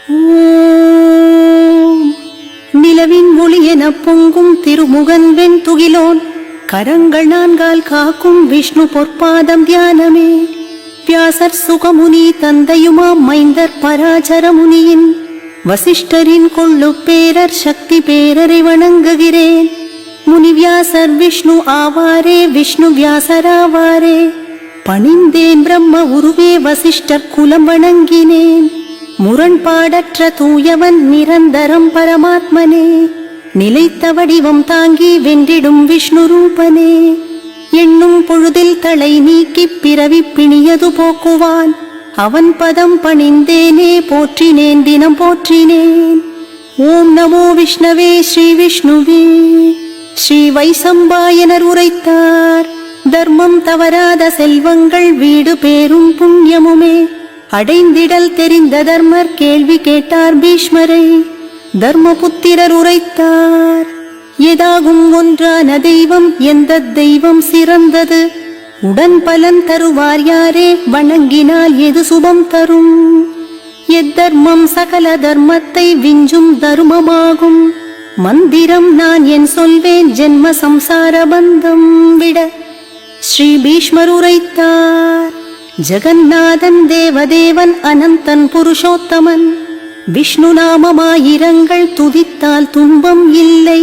ஓம் நிலவின் ஒளியென பொங்கும் திருமுகன் வெண் துகிலோன் கரங்கள் நான்கால் காக்கும் விஷ்ணு பொற்பாதம் தியானமே. வியாசர் சுகமுனி தந்தையுமாம் மைந்தர் பராசர முனியின் வசிஷ்டரின் கொள்ளு பேரர் சக்தி பேரரை வணங்குகிறேன். முனிவியாசர் விஷ்ணு ஆவாரே, விஷ்ணு வியாசராவாரே. பணிந்தேன் பிரம்ம உருவே, வசிஷ்டர் குலம் வணங்கினேன். முரண்பாடற்ற தூயவன் நிரந்தரம் பரமாத்மனே. நிலைத்த வடிவம் தாங்கி வென்றிடும் விஷ்ணு ரூபனே. எண்ணும் பொழுதில் தலை நீக்கி பிறவி பிணியது போக்குவான். அவன் பதம் பணிந்தேனே, போற்றினேன் தினம் போற்றினேன். ஓம் நமோ விஷ்ணவே ஸ்ரீ விஷ்ணுவே. ஸ்ரீ வைசம்பாயனர் உரைத்தார், தர்மம் தவறாத செல்வங்கள் வீடு பேரும் புண்ணியமுமே. அடைந்திடல் தெரிந்த தர்மர் கேள்வி கேட்டார் பீஷ்மரை. தர்மபுத்திரர் உரைத்தார், எதாகும் ஒன்றான தெய்வம் எந்த தெய்வம் சிறந்தது? உடன் பலன் தருவார் யாரே, வணங்கினால் எது சுபம் தரும்? எத்தர்மம் சகல தர்மத்தை விஞ்சும் தர்மமாகும். மந்திரம் நான் என் சொல்வேன், ஜென்ம சம்சார பந்தம் விட. ஸ்ரீ பீஷ்மர் உரைத்தார், ஜெகநாதன் தேவதேவன் அனந்தன் புருஷோத்தமன். விஷ்ணு நாமமாயிரங்கள் துதித்தால் துன்பம் இல்லை.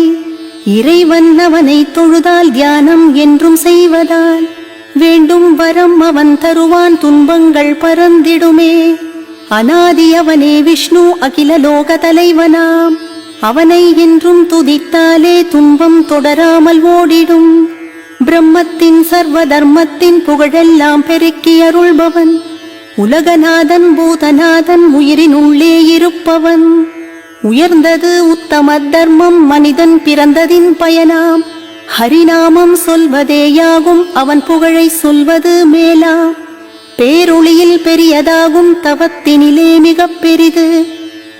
இறைவன் அவனை தொழுதால் தியானம் என்றும் செய்வதால் வேண்டும் வரம் அவன் தருவான், துன்பங்கள் பறந்திடுமே. அநாதி அவனே விஷ்ணு, அகில லோக தலைவனாம். அவனை என்றும் துதித்தாலே துன்பம் தொடராமல் ஓடிடும். பிரம்மத்தின் சர்வ தர்மத்தின் புகழெல்லாம் பெருக்கி அருள்பவன். உலகநாதன் பூதநாதன், உயிரின் உள்ளே இருப்பவன். உயர்ந்தது உத்தம தர்மம், மனிதன் பிறந்ததின் பயனாம். ஹரிநாமம் சொல்வதேயாகும், அவன் புகழை சொல்வது மேலாம். பேரொளியில் பெரியதாகும், தவத்தினிலே மிக பெரிது.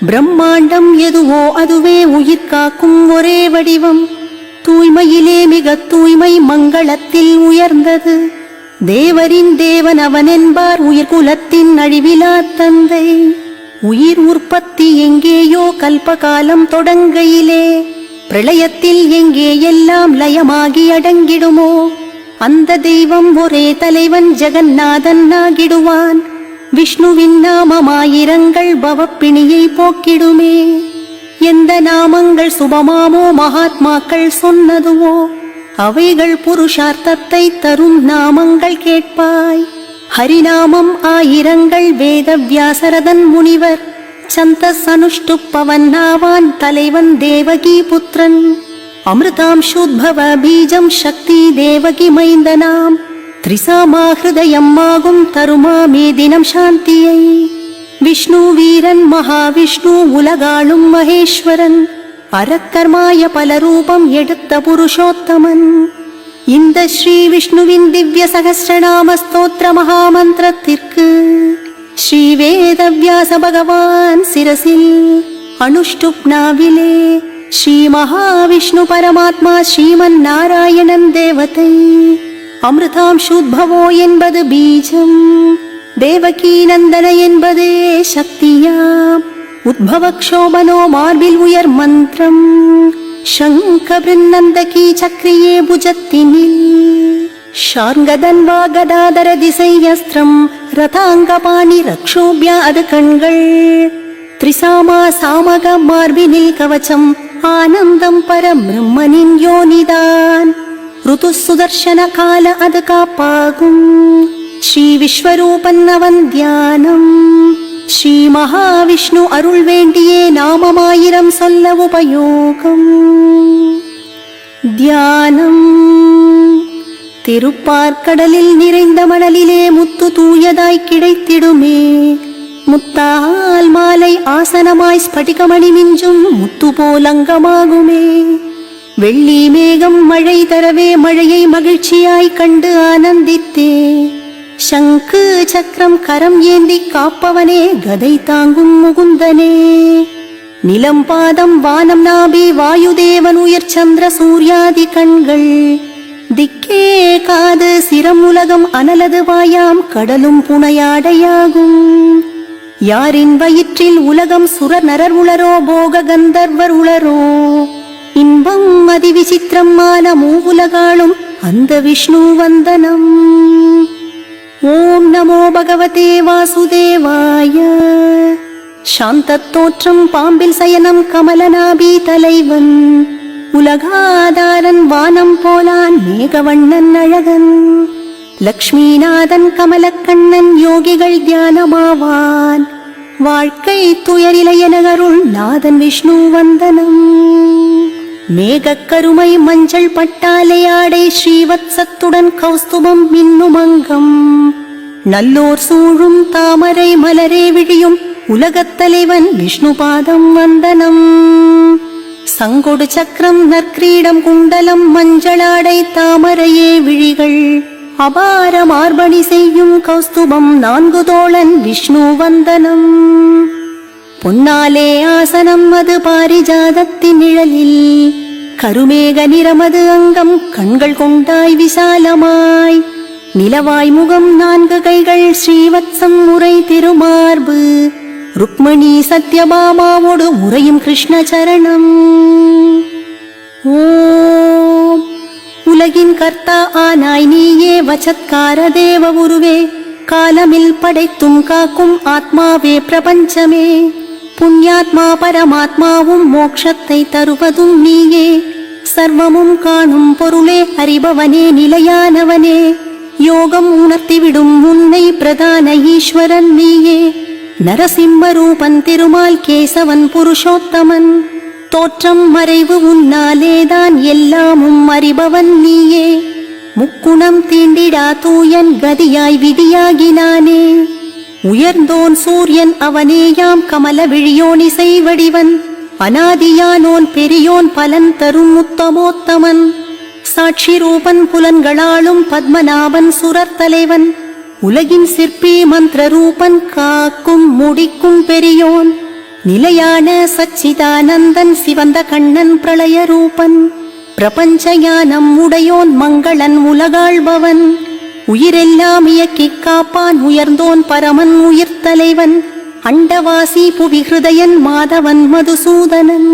பிரம்மாண்டம் எதுவோ அதுவே உயிர் காக்கும் ஒரே வடிவம். தூய்மையிலே மிக தூய்மை, மங்களத்தில் உயர்ந்தது. தேவரின் தேவன் அவன் என்பார், உயிர் குலத்தின் அழிவிலா தந்தை. உயிர் உற்பத்தி எங்கேயோ கல்பகாலம் தொடங்கையிலே. பிரளயத்தில் எங்கே எல்லாம் லயமாகி அடங்கிடுமோ, அந்த தெய்வம் ஒரே தலைவன் ஜெகநாதன் ஆகிடுவான். விஷ்ணுவின் நாமமாயிரங்கள் பவப்பிணியை போக்கிடுமே. எந்த நாமங்கள் சுபமாமோ மகாத்மாக்கள் சொன்னதுவோ, அவைகள் புருஷார்த்தத்தை தரும் நாமங்கள் கேட்பாய். ஹரிநாமம் ஆயிரங்கள் வேத வியாசரதன் முனிவர் சந்தஸ் அனுஷ்டுப்பவன் ஆவான். தலைவன் தேவகி புத்திரன், அமிர்தாம்சூத்பவ பீஜம் சக்தி தேவகி மைந்தனாம். திரிசாமா ஹிருதயம் ஆகும், தருமாமே தினம் சாந்தியை. விஷ்ணு வீரன் மகாவிஷ்ணு, உலகாளும் மகேஸ்வரன். அரக்கர்மாய பலரூபம் எடுத்த புருஷோத்தமன். இந்த ஸ்ரீ விஷ்ணுவின் திவ்ய சகஸ்ரநாம ஸ்தோத்திர மகாமந்திரத்திற்கு ஸ்ரீ வேதவியாச பகவான் சிரசில் அனுஷ்டுப்னாவிலே ஸ்ரீ மகாவிஷ்ணு பரமாத்மா ஸ்ரீமன் நாராயணன் தேவதை. அமிர்தாம்சூத்பவோ என்பது பீஜம், தேவகீ நந்தன என்பதே சக்தியாம். உத்பவக்ஷோபனோ மார்பில் உயர் மந்திரம். சங்க பிருநந்தகி சக்ரியே புஜத்தினில். ஷார்ங்கதன்வா கதாதர திசையஸ்திரம். ரதாங்கபாணி ரக்ஷோபியா அது கண்கள். திரிசாமா சாமக மார்பினில் கவச்சம். ஆனந்தம் பரபிரம்மனின் யோனிதான். ருது சுதர்சன கால அது காப்பாகும். ஸ்ரீ விஸ்வரூபன் அவன் தியானம். ஸ்ரீ மகாவிஷ்ணு அருள் வேண்டியே நாமமாயிரம் சொல்ல உபயோகம். தியானம். திருப்பார்க்கடலில் நிறைந்த மணலிலே முத்து தூயதாய் கிடைத்திடுமே. முத்தால் மாலை ஆசனமாய் ஸ்படிகமணி மிஞ்சும் முத்து போலங்கமாகுமே. வெள்ளி மேகம் மழை தரவே மழையை மகிழ்ச்சியாய் கண்டு ஆனந்தித்தே. சங்கு சக்கரம் கரம் ஏந்தி காப்பவனே, கதை தாங்கும் முகுந்தனே. நிலம் பாதம் வானம் நாபி வாயுதேவன் உயர் சந்திர சூர்யாதி கண்கள். திக்கே காது சிரம் உலகம் அனலது வாயாம் கடலும் புனையாடையாகும். யாரின் வயிற்றில் உலகம் சுரர் நரர் உளரோ போக கந்தர்வர் உளரோ இன்பம் அதிவிசித்திரமான மூவுலகாளும் அந்த விஷ்ணு வந்தனம். ஓம் நமோ பகவதே வாசுதேவாய. சாந்தத் தோற்றம் பாம்பில் சயனம் கமலநாபி தலைவன் உலகாதாரன் வானம் போலான் மேகவண்ணன் அழகன் லக்ஷ்மிநாதன் கமலக்கண்ணன் யோகிகள் தியானமாவான் வாழ்க்கை துயரிலையனகருள் நாதன் விஷ்ணு வந்தனம். மேகக்கருமை மஞ்சள் பட்டாலை ஆடை ஸ்ரீவத்சத்துடன் கௌஸ்துபம் மின்னுமங்கம் நல்லோர் சூழும் தாமரை மலரே விழியும் உலகத்தலைவன் விஷ்ணு பாதம் வந்தனம். சங்கொடு சக்கரம் நற்கிரீடம் குண்டலம் மஞ்சளாடை தாமரையே விழிகள் அபார மார்பணி செய்யும் கௌஸ்துபம் 4 தோளன் விஷ்ணு வந்தனம். பொன்னாலே ஆசனம் அது பாரிஜாதத்தின் நிழலில் கருமேக நிறமது அங்கம் கண்கள் கொண்டாய் விசாலமாய் நிலவாய் முகம் 4 கைகள் ஸ்ரீவத்சம் முறை திருமார்பு ருக்மணி சத்யபாமாவோடு உறையும் கிருஷ்ண சரணம். ஓம் உலகின் கர்த்தா ஆனாய் நீயே வசத்கார தேவ உருவே காலமில் படைத்தும் காக்கும் ஆத்மாவே பிரபஞ்சமே புண்ணியாத்மா பரமாத்மாவும் மோட்சத்தை தருவதும் நீயே சர்வமும் காணும் பொருளே அறிபவனே நிலையானவனே யோகம் உணர்த்திவிடும் உன்னை பிரதான ஈஸ்வரன் நீயே நரசிம்ம ரூபன் திருமால் கேசவன் புருஷோத்தமன் தோற்றம் மறைவு உன்னாலேதான் எல்லாமும் அறிபவன் நீயே முக்குணம் தீண்டிடா தூயன் கதியாய் விதியாகினானே உயர்ந்தோன் சூரியன் அவனேயாம் கமல விழியோன் இசை வடிவன் அநாதியானோன் பெரியோன் பலன் தரும் உத்தமோத்தமன் சாட்சி ரூபன் புலன்களாலும் பத்மநாபன் சுரர் தலைவன் உலகின் சிற்பி மந்திர ரூபன் காக்கும் முடிக்கும் பெரியோன் நிலையான சச்சிதானந்தன் சிவந்த கண்ணன் பிரளய ரூபன் பிரபஞ்ச ஞானம் உடையோன் மங்களன் உலகாள்பவன் உயிரெல்லாம் இயக்கிக் காப்பான் உயர்ந்தோன் பரமன் உயிர் தலைவன் அண்டவாசி புவி ஹிருதயன் மாதவன் மதுசூதனன்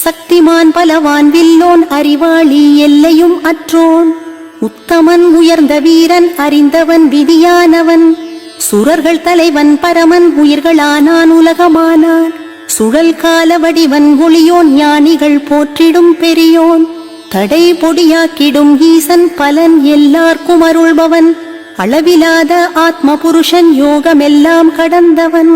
சக்திமான் பலவான் வில்லோன் அறிவாளி எல்லையும் அற்றோன் உத்தமன் உயர்ந்த வீரன் அறிந்தவன் விதியானவன் சுரர்கள் தலைவன் பரமன் உயிர்களானான் உலகமானான் சுழல் கால வடிவன் ஒளியோன் ஞானிகள் போற்றிடும் பெரியோன் தடை பொடியாக்கிடும் ஈசன் பலன் எல்லார்க்கும் அருள்பவன் அளவிலாத ஆத்ம புருஷன் யோகமெல்லாம் கடந்தவன்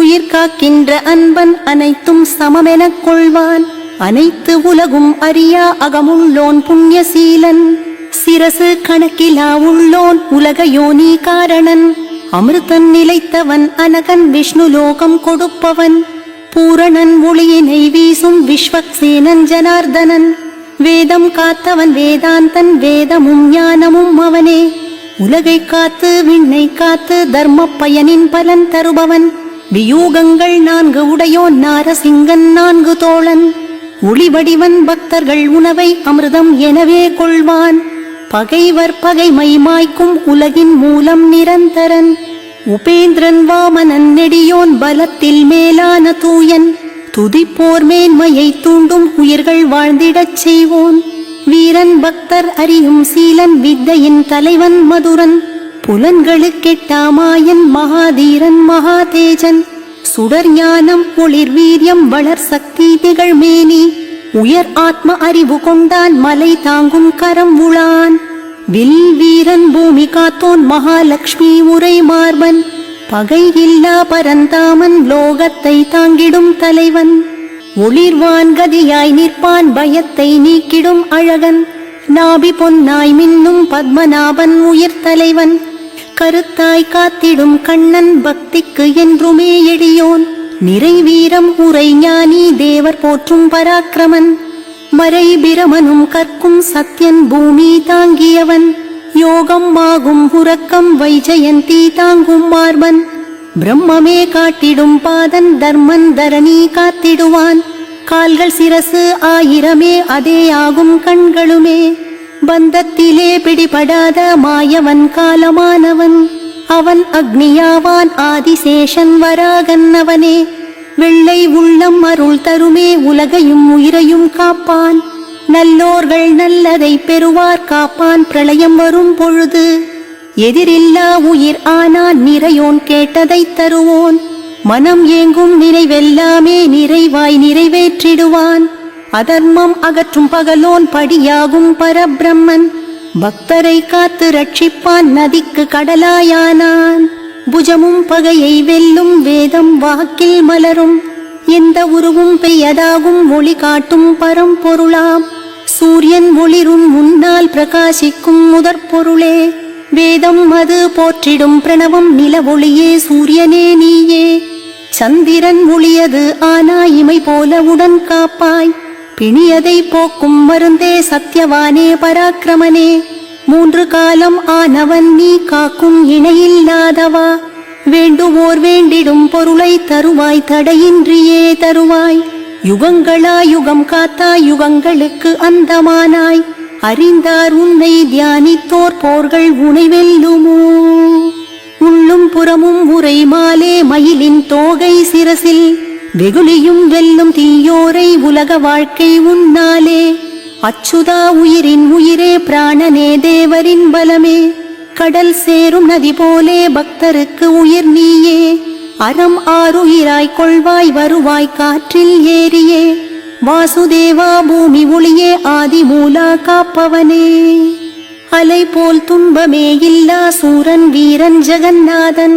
உயிர் காக்கின்ற அன்பன் அனைத்தும் சமமெனக் கொள்வான் அனைத்து உலகும் அறியா அகமுள்ளோன் புண்ணியசீலன் சிரசு கணக்கிலா உள்ளோன் உலக யோனி காரணன் அமிர்தன் நிலைத்தவன் அனகன் விஷ்ணு லோகம் கொடுப்பவன் பூரணன் ஒளியினை வீசும் விஸ்வக்சேனன் ஜனார்தனன் வேதம் காத்தவன் வேதாந்தன் வேதமும் ஞானமும் அவனே உலகை காத்து விண்ணை காத்து தர்ம பயனின் பலன் தருபவன் வியூகங்கள் 4 உடையோன் நாரசிங்கன் 4 தோழன் ஒளிவடிவன் பக்தர்கள் உணவை அமிர்தம் எனவே கொள்வான் பகைவர் பகைமை மாய்க்கும் உலகின் மூலம் நிரந்தரன் உபேந்திரன் வாமனன் நெடியோன் பலத்தில் மேலான தூயன் துதிப்போர் மேன்மையை தூண்டும் உயிர்கள் வாழ்ந்திடச் செய்வோன் வீரன் பக்தர் அறியும் சீலன் வித்தையின் தலைவன் மதுரன் புலன்களுக்கெட்டாமாயன் மகாதீரன் மகாதேஜன் சுடர் ஞானம் ஒளிர் வீரியம் வளர் சக்தி திகழ்மேனி உயர் ஆத்ம அறிவு கொண்டான் மலை தாங்கும் கரம் உளான் வில் வீரன் பூமி காத்தோன் மகாலட்சுமி உரை மார்பன் பகை இல்லா பரந்தாமன் லோகத்தை தாங்கிடும் தலைவன் ஒளிர்வான் கதியாய் நிற்பான் பயத்தை நீக்கிடும் அழகன் நாபி பொன்னாய் மின்னும் பத்மநாபன் உயிர் தலைவன் கருத்தாய் காத்திடும் கண்ணன் பக்திக்கு என்றுமே எளியோன் நிறைவீரம் உரை ஞானி தேவர் போற்றும் பராக்கிரமன் மறை பிரமனும் கற்கும் சத்யன் பூமி தாங்கியவன் யோகம் ஆகும் உறக்கம் வைஜயந்தி தாங்கும் மார்பன் பிரம்மமே காட்டிடும் பாதன் தர்மன் தரணி காத்திடுவான் கால்கள் சிரசு ஆயிரமே அதே ஆகும் கண்களுமே பந்தத்திலே பிடிபடாத மாயவன் காலமானவன் அவன் அக்னியாவான் ஆதிசேஷன் வராகன் அவனே. வெள்ளை உள்ளம் அருள் தருமே உலகையும் உயிரையும் காப்பான். நல்லோர்கள் நல்லதை பெறுவார் காப்பான் பிரளயம் வரும் பொழுது. எதிரில்லா உயிர் ஆனான் நிறையோன் கேட்டதை தருவோன். மனம் ஏங்கும் நினைவெல்லாமே நிறைவாய் நிறைவேற்றிடுவான். அதர்மம் அகற்றும் பகலோன் படியாகும் பரபிரம்மன். பக்தரை காத்து ரட்சிப்பான் நதிக்கு கடலாயானான். புஜமும் பகையை வெல்லும் வேதம் வாக்கில் மலரும். எந்த உருவும் பெயதாகும் ஒளி காட்டும் பரம்பொருளாம். சூரியன் ஒளிரும் முன்னால் பிரகாசிக்கும் முதற்பொருளே. வேதம் அது போற்றிடும் பிரணவம் நில ஒளியே சூரியனே நீயே. சந்திரன் ஒளியது ஆனாய் இமை போல உடன் காப்பாய். பிணியதை போக்கும் மருந்தே சத்யவானே பராக்கிரமனே. 3 காலம் ஆனவன் நீ காக்கும் இணையில்லாதவா. வேண்டுவோர் வேண்டிடும் பொருளை தருவாய் தடையின்றியே தருவாய். யுகங்களாய் யுகம் காத்தாய் யுகங்களுக்கு அந்தமானாய். அறிந்தார் உன்னை தியானித்தோர் போர்கள் உனை வெல்லுமோ. உள்ளும் புறமும் உரை மாலே மயிலின் தோகை சிரசில். வெகுளியும் வெல்லும் தீயோரை உலக வாழ்க்கை உன்னாலே. அச்சுதா உயிரின் உயிரே பிராணனே தேவரின் பலமே. கடல் சேரும் நதி போலே பக்தருக்கு உயிர் நீயே. அறம் ஆறுயிராய் கொள்வாய் வருவாய் காற்றில் ஏறியே. வாசுதேவா பூமி ஒளியே ஆதி மூலா காப்பவனே. அலை போல் துன்பமே இல்லா சூரன் வீரன் ஜெகநாதன்.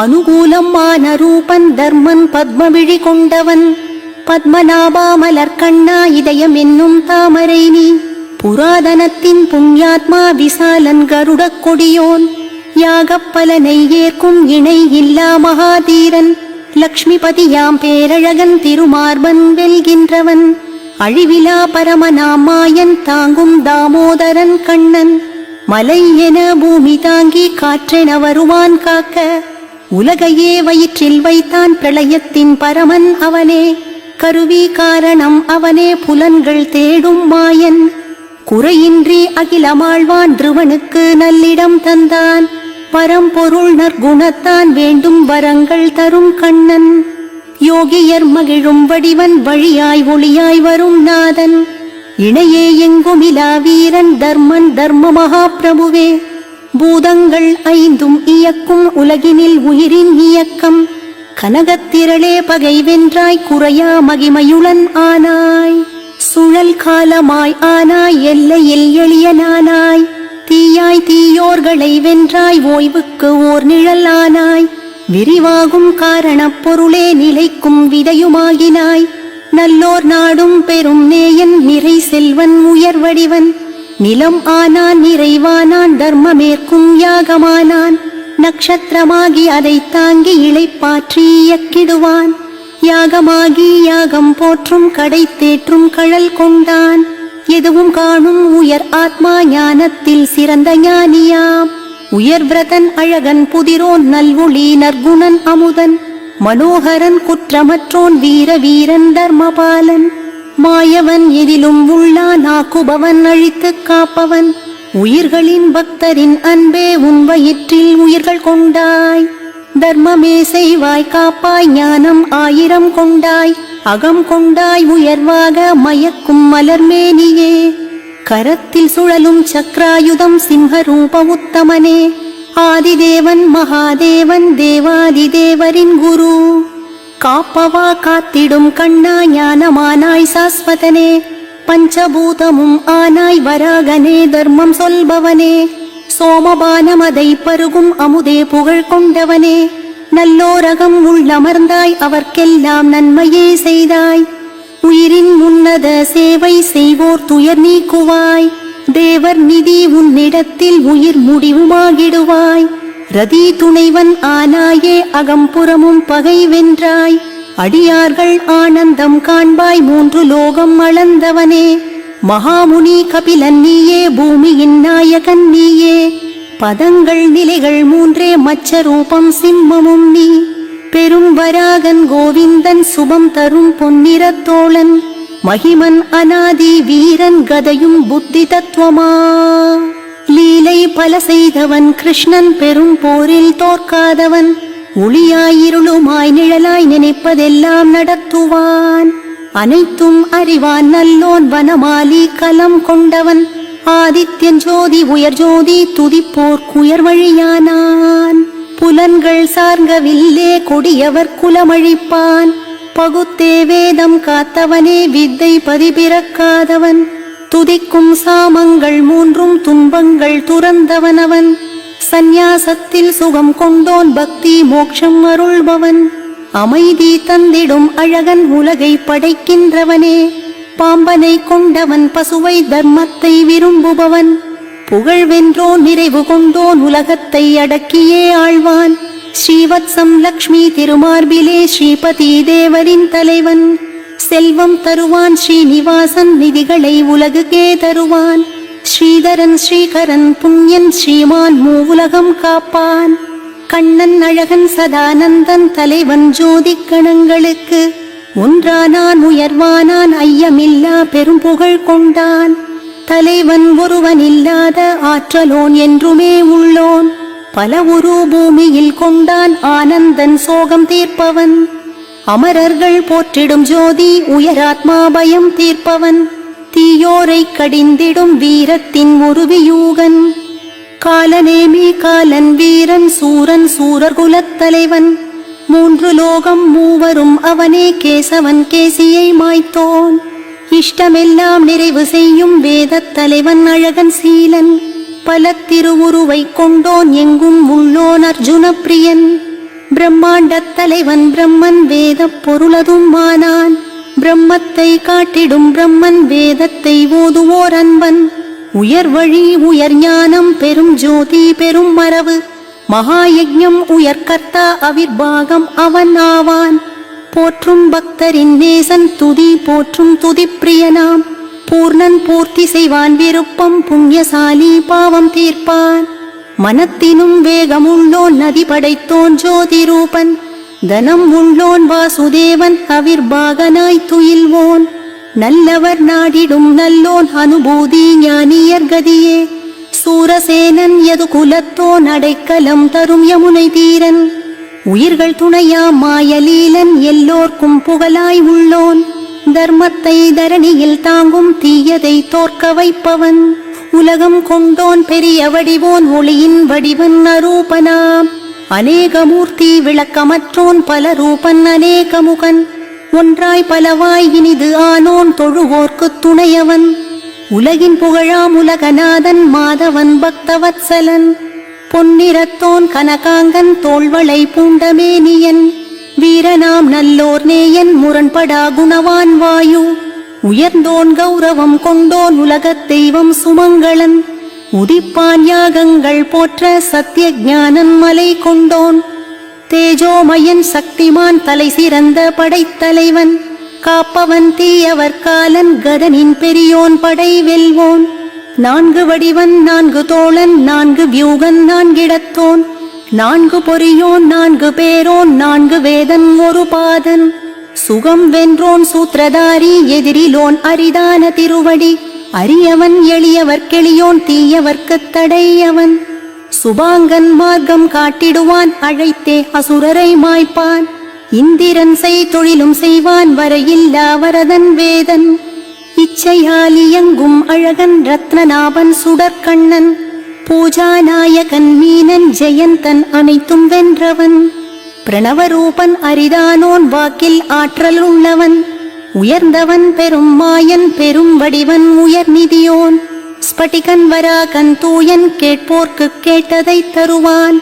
அனுகூலமான ரூபன் தர்மன் பத்மவிழி கொண்டவன். பத்மநாபா மலர்கண்ணா இதயம் என்னும் தாமரை நீ. புராதனத்தின் புண்ணியாத்மா விசாலன் கருடக் கொடியோன். யாகப் பலனை ஏற்கும் இணை இல்லா மகாதீரன். லக்ஷ்மிபதியாம் பேரழகன் திருமார்பன் வெல்கின்றவன். அழிவிலா பரமனாம் மாயன் தாங்கும் தாமோதரன் கண்ணன். மலை என பூமி தாங்கி காற்றென வருவான் காக்க. உலகையே வயிற்றில் வைத்தான் பிரளயத்தின் பரமன் அவனே. கருவி காரணம் அவனே புலன்கள் தேடும் மாயன். குறையின்றி அகிலமாழ்வான் திருவனுக்கு நல்லிடம் தந்தான். பரம்பொருள் நற்குணத்தான் வேண்டும் வரங்கள் தரும் கண்ணன். யோகியர் மகிழும் வடிவன் வழியாய் ஒளியாய் வரும் நாதன். இணையே எங்குமிலா வீரன் தர்மன் தர்ம மகாபிரபுவே. பூதங்கள் 5 இயக்கும் உலகினில் உயிரின் இயக்கம். கனகத்திரளே பகை வென்றாய் குறையா மகிமையுளன் ஆனாய். சுழல் காலமாய் ஆனாய் எல்லையில் எளியனானாய். தீயாய் தீயோர்களை வென்றாய் ஓய்வுக்கு ஓர் நிழலானாய். விரிவாகும் காரணப் பொருளே நிலைக்கும் விதையுமாகினாய். நல்லோர் நாடும் பெரும் நேயன் நிறை செல்வன் உயர் வடிவன். நிலம் ஆனான் நிறைவானான் தர்மமேற்கும் யாகமானான். நட்சத்திரமாகி அதை தாங்கி இளைப்பாற்றி இயக்கிடுவான். யாகமாகி யாகம் போற்றும் கடை தேற்றும் கழல் கொண்டான். எதுவும் காணும் உயர் ஆத்மா ஞானத்தில் சிறந்த ஞானியாம். உயர் விரதன் அழகன் புதிரோன் நல்வொளி நற்குணன் அமுதன். மனோகரன் குற்றமற்றோன் வீர வீரன் தர்மபாலன். மாயவன் எதிலும் உள்ளான் ஆக்குபவன் அழித்துக் காப்பவன். உயிர்களின் பக்தரின் அன்பே உன் வயிற்றில் உயிர்கள் கொண்டாய். தர்மமே செய்வாய் காப்பாய் ஞானம் 1000 கொண்டாய். அகம் கொண்டாய் உயர்வாக மயக்கும் மலர்மேனியே. கரத்தில் சுழலும் சக்ராயுதம் சிம்ஹரூப உத்தமனே. ஆதிதேவன் மகாதேவன் தேவாதிதேவரின் குரு. காப்பவா காத்திடும் கண்ணா ஞானமானாய் சாஸ்வதனே. பஞ்சபூதமும் ஆனாய் வராகனே தர்மம் சொல்பவனே. சோமபானமதை பருகும் அமுதே புகழ் கொண்டவனே. நல்லோரகம் உள்ளமர்ந்தாய் அவர்க்கெல்லாம் நன்மையே செய்தாய். உயிரின் உன்னத சேவை செய்வோர் துயர் நீக்குவாய். தேவர் நிதி உன்னிடத்தில் உயிர் முடிவுமாகிடுவாய். ரதி துணைவன் ஆனாயே அகம்புறமும் பகை வென்றாய். அடியார்கள் ஆனந்தம் காண்பாய் 3 லோகம் அளந்தவனே. மகாமுனி கபிலன் நீயே பூமியின் நாயகன் நீயே. பதங்கள் நிலைகள் 3 மச்ச ரூபம் சிம்மமும் நீ. பெரும் வராகன் கோவிந்தன் சுபம் தரும் பொன்னிறத்தோழன். மகிமன் அநாதி வீரன் கதையும் புத்தி தத்துவமா. லீ லீலை பல செய்தவன் கிருஷ்ணன் பெரும் போரில் தோற்காதவன். ஒளியாயிருளுமாய் நிழலாய் நினைப்பதெல்லாம் நடத்துவான். அனைத்தும் அறிவான் நல்லோன் வனமாலி கலம் கொண்டவன். ஆதித்யன் ஜோதி உயர் ஜோதி துதிப்போர்க்குயர் வழியானான். புலன்கள் சார்கவில்லே கொடியவர் குலமழிப்பான். பகுத்தே வேதம் காத்தவனே வித்தை பதிபிறக்காதவன். துதிக்கும் சாமங்கள் மூன்றும் துன்பங்கள் துறந்தவனவன். சந்நியாசத்தில் சுகம் கொண்டோன் பக்தி மோட்சம் அருள்பவன். அமைதி தந்திடும் அழகன் உலகை படைக்கின்றவனே. பாம்பனை கொண்டவன் பசுவை தர்மத்தை விரும்புபவன். புகழ் வென்றோன் நிறைவு கொண்டோன் உலகத்தை அடக்கியே ஆழ்வான். ஸ்ரீவத்சம் லக்ஷ்மி திருமார்பிலே ஸ்ரீபதி தேவரின் தலைவன். செல்வம் தருவான் ஸ்ரீனிவாசன் நிதிகளை உலகுக்கே தருவான். ஸ்ரீதரன் ஸ்ரீகரன் புண்ணியன் ஸ்ரீமான் மூவுலகம் காப்பான். கண்ணன் அழகன் சதானந்தன் தலைவன் ஜோதி கணங்களுக்கு. ஒன்றானான் உயர்வானான் ஐயமில்லா பெரும் புகழ் கொண்டான். தலைவன் ஒருவன் இல்லாத ஆற்றலோன் என்றுமே உள்ளோன். பல உரு பூமியில் கொண்டான் ஆனந்தன் சோகம் தீர்ப்பவன். அமரர்கள் போற்றிடும் ஜோதி உயராத்மா பயம் தீர்ப்பவன். தீயோரை கடிந்திடும் வீரத்தின் உருவியூகன். காலநேமி காலன் வீரன் சூரன் சூரர் குலத்தலைவன். மூன்று லோகம் மூவரும் அவனே கேசவன் கேசியை மாய்த்தோன். இஷ்டமெல்லாம் நிறைவு செய்யும் வேதத் தலைவன் அழகன் சீலன். பல திருவுருவை கொண்டோன் எங்கும் உள்ளோன் அர்ஜுன பிரியன். பிரம்மாண்டத் தலைவன் பிரம்மன் வேதப் பொருளதும் ஆனான். பிரம்மத்தை காட்டிடும் பிரம்மன் வேதத்தை ஓதுவோர் அன்பன். உயர் வழி உயர் ஞானம் பெரும் ஜோதி பெரும் மரபு. மகாயஜ்ஞம் உயர்கர்த்தா அவிர்பாகம் அவன் ஆவான். போற்றும் பக்தரின் நேசன் துதி போற்றும் துதிப்பிரியனாம். பூர்ணன் பூர்த்தி செய்வான் விருப்பம் புண்ணியசாலி பாவம் தீர்ப்பான். மனத்தினும் வேகமுள்ளோன் நதி படைத்தோன் ஜோதி ரூபன். தனம் உள்ளோன் வாசுதேவன் அவிர்பாகனாய் துயில்வோன். நல்லவர் நாடிடும் நல்லோன் அனுபூதி ஞானியர் கதியே. சூரசேனன் எது குலத்தோன் அடைக்கலம் தரும் யமுனை தீரன். உயிர்கள் துணையா மாயலீலன் எல்லோர்க்கும் புகழாய் உள்ளோன். தர்மத்தை தரணியில் தாங்கும் தீயதை தோற்க வைப்பவன். உலகம் கொண்டோன் பெரிய வடிவோன் ஒளியின் வடிவன் அரூபனாம். அநேகமூர்த்தி விளக்கமற்றோன் பல ரூபன் அநேகமுகன். ஒன்றாய் பலவாய் இனிது ஆனோன் தொழுவோர்க்கு துணையவன். உலகின் புகழாம் உலகநாதன் மாதவன் பக்தவத்சலன். பொன்னிறத்தோன் கனகாங்கன் தோள்வளை பூண்டமேனியன். வீரனாம் நல்லோர் நேயன் முரண்படா குணவான் வாயு. உயர்ந்தோன் கௌரவம் கொண்டோன் உலகத் தெய்வம் சுமங்களன். உதிப்பான் யாகங்கள் போற்ற சத்திய ஞானன் மலை கொண்டோன். தேஜோமயன் சக்திமான் தலை சிறந்த படைத்தலைவன். காப்பவன் தீயவர் காலன் கதனின் பெரியோன் படை வெல்வோன். நான்கு வடிவன் நான்கு தோழன் நான்கு வியூகன் நான்கிடத்தோன். நான்கு பொறியோன் நான்கு பேரோன் நான்கு வேதன் ஒரு பாதன். சுகம் வென்றோன் சூத்திரதாரி எதிரிலோன் அரிதான திருவடி. அரியவன் எளியவர் கெளியோன் தீயவர்க்குத் தடையவன். சுபாங்கன் மார்க்கம் காட்டிடுவான் அழைத்தே அசுரரை மாய்ப்பான். இந்திரன் செய் தொழிலும் செய்வான் வரையில்லா வரதன் வேதன். இச்சையால் இயங்கும் அழகன் ரத்னநாபன் சுடற்கண்ணன். பூஜாநாயகன் மீனன் ஜெயந்தன் அனைத்தும் வென்றவன். பிரணவரூபன் அரிதானோன் வாக்கில் ஆற்றல் உள்ளவன். உயர்ந்தவன் பெரும் மாயன் பெரும் வடிவன் உயர் நிதியோன். ஸ்படிகன் வராகன் தூயன் கேட்போர்க்கு கேட்டதை தருவான்.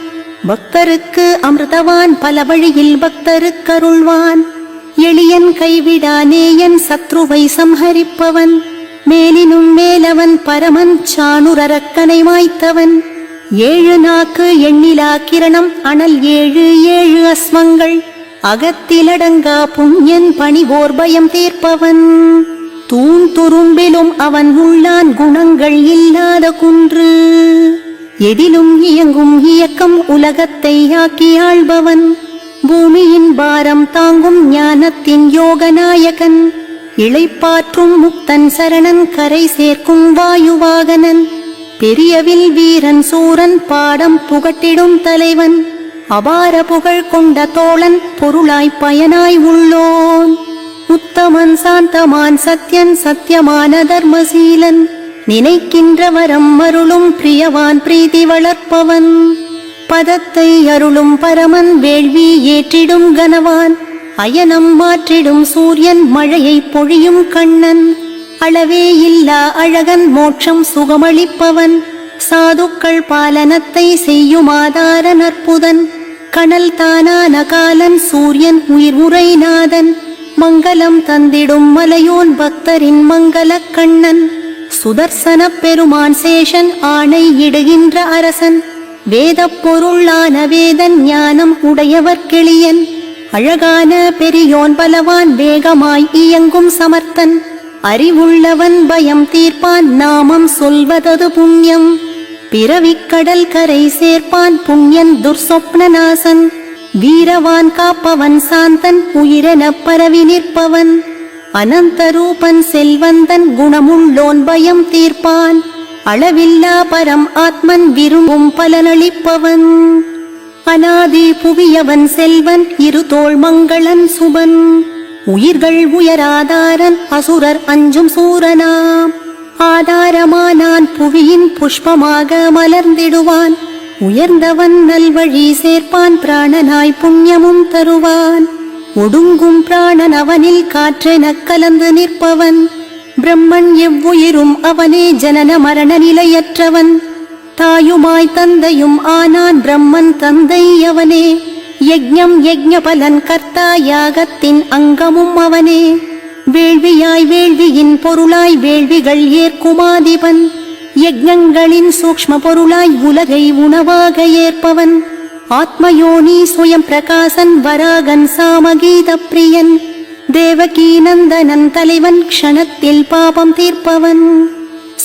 பக்தருக்கு அமிர்தவான் பல வழியில் பக்தருக்கருள்வான். எளியன் கைவிடானேயன் சத்ருவை சம்ஹரிப்பவன். மேலினும் மேலவன் பரமன் சாணுரக்கனை மாய்த்தவன். ஏழு நாக்கு எண்ணிலா கிரணம் அனல் ஏழு ஏழு அஸ்வங்கள். அகத்திலடங்கா புண்ணியன் பணிவோர் பயம் தீர்ப்பவன். தூண் துரும்பிலும் அவன் உள்ளான் குணங்கள் இல்லாத குன்று. எதிலும் இயங்கும் இயக்கம் உலகத்தை ஆக்கி ஆள்பவன். பூமியின் பாரம் தாங்கும் ஞானத்தின் யோகநாயகன். இளைப்பாற்றும் முக்தன் சரணன் கரை சேர்க்கும் வாயுவாகனன். பெரியவில் வீரன் சூரன் பாடம் புகட்டிடும் தலைவன், அபார புகழ் கொண்ட தோழன் பொருளாய் பயனாய் உள்ளோன், உத்தமன் சாந்தமான் சத்யன் சத்தியமான தர்மசீலன், நினைக்கின்ற வரம் அருளும் பிரியவான் பிரீதி வளர்ப்பவன், பதத்தை அருளும் பரமன் வேள்வி ஏற்றிடும் கனவான், அயனம் மாற்றிடும் சூரியன் மழையை பொழியும் கண்ணன், அளவே இல்லா அழகன் மோட்சம் சுகமளிப்பவன், சாதுக்கள் பாலனத்தை செய்யும் ஆதார நற்புதன், கனல் தானான காலன் சூரியன் உயிர் உரைநாதன், மங்களம் தந்திடும் மலையோன் பக்தரின் மங்கள கண்ணன், சுதர்சன பெருமான் சேஷன் ஆணை இடுகின்ற அரசன், வேத பொருளான வேதன் ஞானம் உடையவர் கிளியன், அழகான பெரியோன் பலவான் வேகமாய் இயங்கும் சமர்த்தன், அறிவுள்ளவன் பயம் தீர்ப்பான் நாமம் சொல்வதது புண்ணியம், பிறவிக்கடல் கரை சேர்ப்பான் புண்ணியன் துர்சொப்னநாசன், வீரவான் காப்பவன் சாந்தன் உயிரென பரவி நிற்பவன், அனந்த ரூபன் செல்வந்தன் குணமுள்ளோன் பயம் தீர்ப்பான், அளவில்லா பரம் ஆத்மன் விரும்பும் பலனளிப்பவன், அநாதி புவியவன் செல்வன் இருதோள் மங்களன் சுபன், உயிர்கள் உயராதாரன் அசுரர் அஞ்சும் சூரனாம், ஆதாரமானான் புவியின் புஷ்பமாக மலர்ந்திடுவான், உயர்ந்தவன் நல்வழி சேர்ப்பான் பிராணனாய் புண்ணியமும் தருவான், ஒடுங்கும் பிராணன் அவனில் காற்றெனக் கலந்து நிற்பவன், பிரம்மன் எவ்வுயிரும் அவனே ஜனன மரண நிலையற்றவன், தாயுமாய் தந்தையும் ஆனான் பிரம்மன் தந்தை அவனே, யஜ்ஞம் யஜ்ஞ பலன் கர்த்தா யாகத்தின் அங்கமும் அவனே, வேள்வியாய் வேள்வியின் பொருளாய் வேள்விகள் ஏற்குமாதிபன், யஜ்ஞங்களின் சூக்ஷ்ம பொருளாய் உலகை உணவாக ஏற்பவன், ஆத்மயோனி சுயம் பிரகாசன் வராகன் சாமகீத பிரியன், தேவகீ நந்தனன் தலைவன் க்ஷணத்தில் பாபம் தீர்ப்பவன்,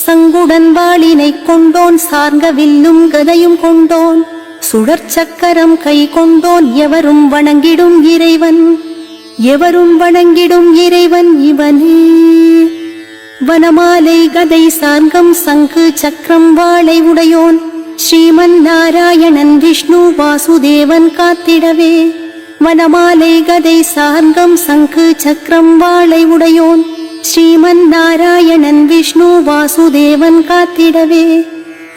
சங்குடன் வாளினை கொண்டோன் சார்ந்த வில்லும் கதையும் கொண்டோன், சுழற்சக்கரம் கை கொண்டோன் எவரும் வணங்கிடும் இறைவன், எவரும் வணங்கிடும் இறைவன் இவனே, வனமாலை கதை சார்கம் சங்கு சக்கரம் வாளை உடையோன், ஸ்ரீமன் நாராயணன் விஷ்ணு வாசுதேவன் காத்திடவே, வனமாலை கதை சார்கம் சங்கு சக்கரம் வாளை உடையோன், ஸ்ரீமன் நாராயணன் விஷ்ணு வாசுதேவன் காத்திடவே,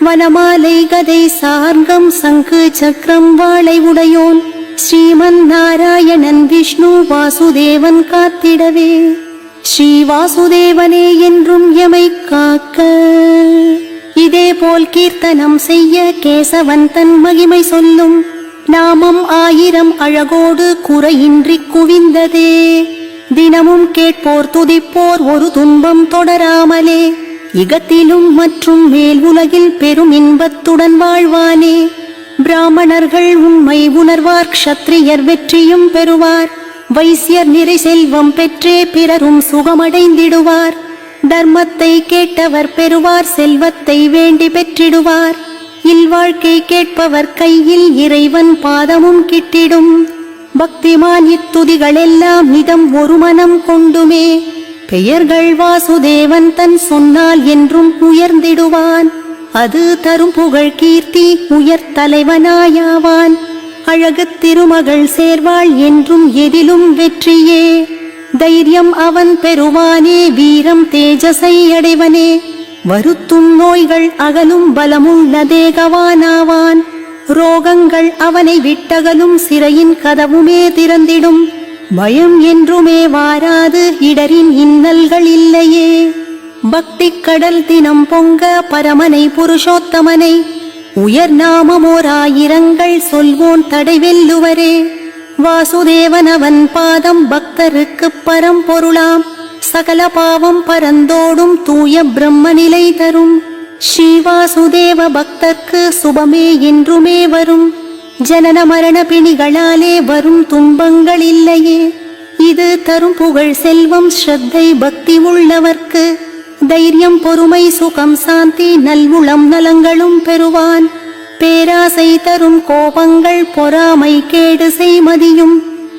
வனமாலை கதை சார்கம் சங்கு சக்கரம் வாளை உடையோன், ஸ்ரீமன் நாராயணன் விஷ்ணு வாசுதேவன் காத்திடவே, ஸ்ரீ வாசுதேவனே என்றும் எமை காக்க, இதேபோல் கீர்த்தனம் செய்ய கேசவன் தன் மகிமை சொல்லும், நாமம் 1000 அழகோடு குறையின்றி குவிந்ததே, தினமும் கேட்போர் துதிப்போர் ஒரு துன்பம் தொடராமலே, இகத்திலும் மற்றும் மேல் உலகில் பெரும் இன்பத்துடன் வாழ்வானே, பிராமணர்கள் உண்மை உணர்வார் க்ஷத்ரியர் வெற்றியும் பெறுவார், வைசியர் நிறை செல்வம் பெற்றே பிறரும் சுகமடைந்திடுவார், தர்மத்தை கேட்டவர் பெறுவார் செல்வத்தை வேண்டி பெற்றிடுவார், இல்வாழ்க்கை கேட்பவர் கையில் இறைவன் பாதமும் கிட்டிடும், பக்திமான் இத்துதிகளெல்லாம் நிதம் ஒரு மனம் கொண்டுமே, பெயர்கள் வாசுதேவன் தன் சொன்னால் என்றும் உயர்ந்திடுவான், அது தரும் புகழ் கீர்த்தி உயர் தலைவனாயாவான், அழகு திருமகள் சேர்வாள் என்றும் எதிலும் வெற்றியே, தைரியம் அவன் பெறுவானே வீரம் தேஜசை அடைவனே, வருத்தும் நோய்கள் அகலும் பலமுள்ள தேகவானாவான், ரோகங்கள் அவனை விட்டகலும் சிறையின் கதவுமே திறந்திடும், பயம் என்றுமே வாராது இடரின் இன்னல்கள் இல்லையே, பக்தி கடல் தினம் பொங்க பரமனை புருஷோத்தமனை, உயர் நாமமோராயிரங்கள் சொல்வோன் தடை வெல்லுவரே, வாசுதேவன் அவன் பாதம் பக்தருக்கு பரம்பொருளாம், சகல பாவம் பரந்தோடும் தூய பிரம்ம நிலை தரும், ஸ்ரீவாசுதேவ பக்தர்க்கு சுபமே என்றுமே வரும், ஜனன மரண பிணிகளாலே வரும் துன்பங்கள் இல்லையே, இது தரும் புகழ் செல்வம் ஸ்ரத்தை பக்தி உள்ளவர்க்கு, தைரியம் பொறுமை சுகம் சாந்தி நல்வுளம் நலங்களும் பெறுவான், பேராசை தரும் கோபங்கள் பொறாமை கேடு செய்மதியும்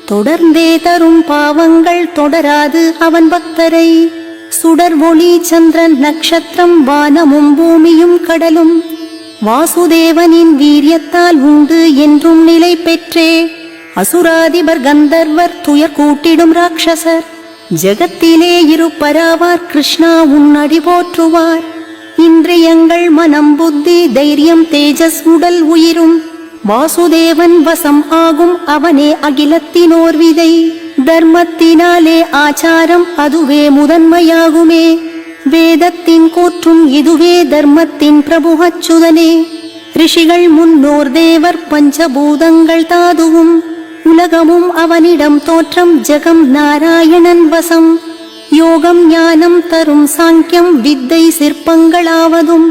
தொடர்ந்தே தரும் பாவங்கள் தொடராது அவன் பக்தரை, சுடர் ஒளி சந்திரன் நட்சத்திரம் வானமும் பூமியும் கடலும் வாசுதேவனின் வீரியத்தால் உண்டு என்றும் நிலை பெற்றே. அசுராதிபர் கந்தர்வர் துயர் கூட்டிடும் ராட்சசர் ஜகத்திலே இருப்பராவார். கிருஷ்ணா உன் அடி போற்றுவார். இன்றியங்கள் மனம் புத்தி தைரியம் தேஜஸ் உடல் உயிரும் வாசுதேவன் வசம் ஆகும். அவனே அகிலத்தினோர் விதை. தர்மத்தினாலே ஆச்சாரம் அதுவே முதன்மையாகுமே. வேதத்தின் கூற்றும் இதுவே தர்மத்தின் பிரபு அச்சுதனே. ரிஷிகள் முன்னோர் தேவர் பஞ்சபூதங்கள் தாதுவும் உலகமும் அவனிடம் தோற்றம். ஜெகம் நாராயணன் வசம். யோகம் ஞானம் தரும் சாங்கியம் வித்தை சிற்பங்களாவதும்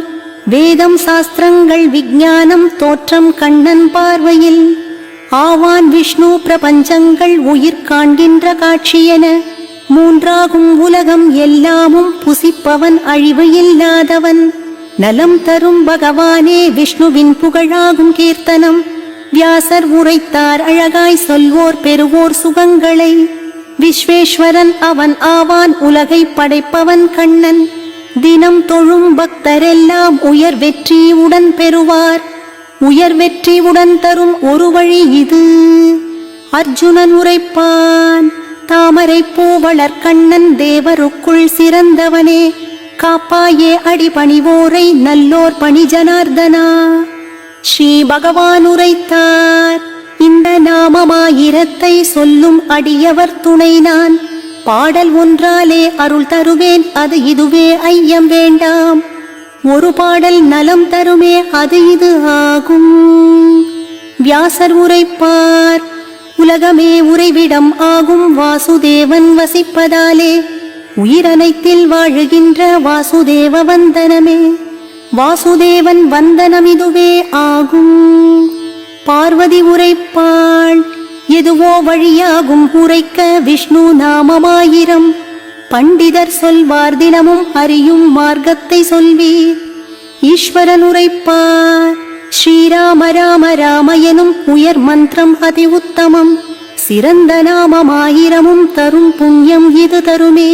வேதம் சாஸ்திரங்கள் விஞ்ஞானம் தோற்றம் கண்ணன் பார்வையில். ஆவான் விஷ்ணு பிரபஞ்சங்கள் உயிர் காண்கின்ற காட்சியென மூன்றாகும் உலகம் எல்லாமும் புசிப்பவன் அழிவு இல்லாதவன். நலம் தரும் பகவானே விஷ்ணுவின் புகழாகும் கீர்த்தனம். வியாசர் உரைத்தார் அழகாய் சொல்வோர் பெறுவோர் சுகங்களை. விஸ்வேஸ்வரன் அவன் ஆவான் உலகை படைப்பவன் கண்ணன். தினம் தொழும் பக்தரெல்லாம் உயர் வெற்றி உடன் பெறுவார். உயர் வெற்றி உடன் தரும் ஒரு வழி இது. அர்ஜுனன் உரைப்பான் தாமரை பூவளர் கண்ணன் தேவருக்குள் சிறந்தவனே. காப்பாயே அடிபணிவோரை நல்லோர் பணி ஜனார்தனா. ஸ்ரீ பகவான் உரைத்தார் இந்த நாமமாயிரத்தை சொல்லும் அடியவர் துணை நான். பாடல் ஒன்றாலே அருள் தருவேன் அது இதுவே ஐயம் வேண்டாம். ஒரு பாடல் நலம் தருமே அது இது ஆகும். வியாசர் உரைப்பார் உலகமே உறைவிடம் ஆகும் வாசுதேவன் வசிப்பதாலே. உயிரனைத்தில் வாழுகின்ற வாசுதேவ வந்தனமே. வாசுதேவன் வந்தனம் இதுவே ஆகும். பார்வதி உரைப்பாள் எதுவோ வழியாகும் உரைக்க விஷ்ணு நாமமாயிரம். பண்டிதர் சொல்வார் தினமும் அறியும் மார்க்கத்தை சொல்வீர். ஈஸ்வரன் உரைப்பார் ஸ்ரீராம ராம ராம எனும் உயர் மந்திரம் அதி உத்தமம். சிறந்த நாமமாயிரமும் தரும் புண்ணியம் இது தருமே.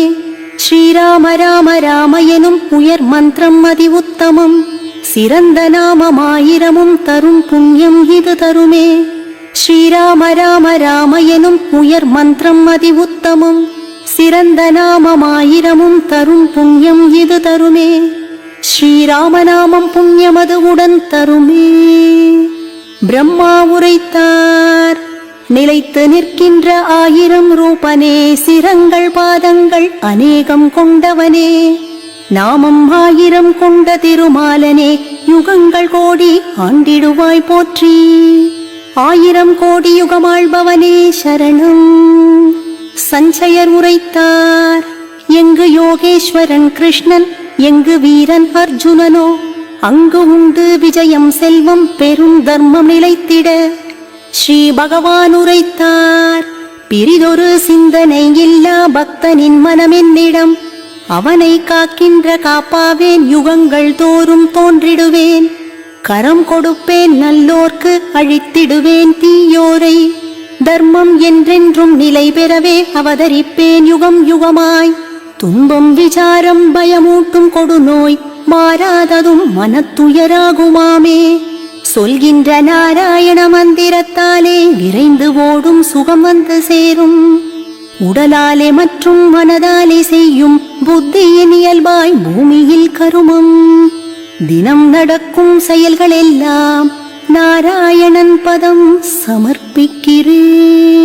ஸ்ரீராம ராம ராம எனும் உயர் மந்திரம் அதி உத்தமம். சிறந்த நாமமாயிரமும் தரும் புண்ணியம் இது தருமே. ஸ்ரீராம ராம ராம எனும் உயர் மந்திரம் அதி உத்தமம். சிறந்த நாமமாயிரமும் தரும் புண்ணியம் இது தருமே. ஸ்ரீராமநாமம் புண்ணியமது உடன் தருமே. பிரம்மா உரைத்தார் நிலைத்து நிற்கின்ற 1000 ரூபனே. சிரங்கள் பாதங்கள் அநேகம் கொண்டவனே. நாமம் 1000 கொண்ட திருமாலனே. யுகங்கள் கோடி ஆண்டிடுவாய் போற்றி. 1000 கோடி யுகமாழ்பவனே சரணம். சஞ்சயர் உரைத்தார் எங்கு யோகேஸ்வரன் கிருஷ்ணன் எங்கு வீரன் அர்ஜுனனோ அங்கு உண்டு விஜயம் செல்வம் பெரும் தர்மம் நிலைத்திட. ஸ்ரீ பகவான் உரைத்தார் பிரிதொரு சிந்தனை இல்லா பக்தனின் மனமென்னிடம். அவனை காக்கின்ற காப்பாவேன் யுகங்கள் தோறும் தோன்றிடுவேன். கரம் கொடுப்பேன் நல்லோர்க்கு அழித்திடுவேன் தீயோரை. தர்மம் என்றென்றும் நிலை பெறவே அவதரிப்பேன் யுகம் யுகமாய். துன்பம் விசாரம் பயமூட்டும் கொடுநோய் மாறாததும் மனத்துயராகுமாமே. சொல்கின்ற நாராயண மந்திரத்தாலே விரைந்து ஓடும் சுகம் வந்து சேரும். உடலாலே மற்றும் மனதாலே செய்யும் புத்தியின் இயல்பாய் பூமியில் கருமம். தினம் நடக்கும் செயல்கள் எல்லாம் நாராயணன் பதம் சமர்ப்பிக்கிறேன்.